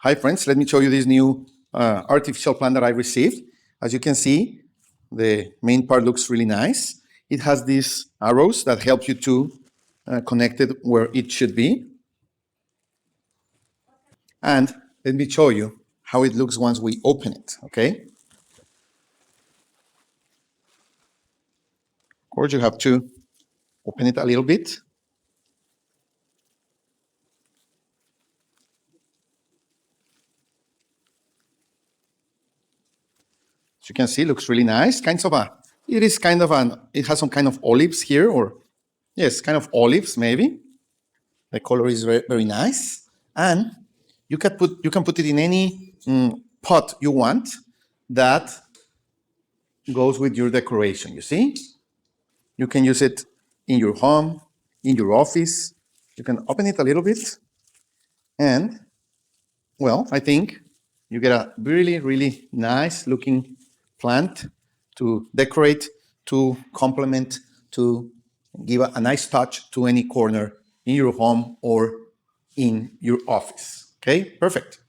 Hi friends, let me show you this new artificial plant that I received. As you can see, the main part looks really nice. It has these arrows that help you to connect it where it should be. And let me show you how it looks once we open it, okay? Of course, you have to open it a little bit. As you can see, it looks really nice. It has some kind of olives here, or yes, kind of olives maybe. The color is very, very nice. And you can put it in any pot you want that goes with your decoration, you see? You can use it in your home, in your office. You can open it a little bit and, well, I think you get a really, really nice looking plant to decorate, to complement, to give a nice touch to any corner in your home or in your office. Okay, perfect.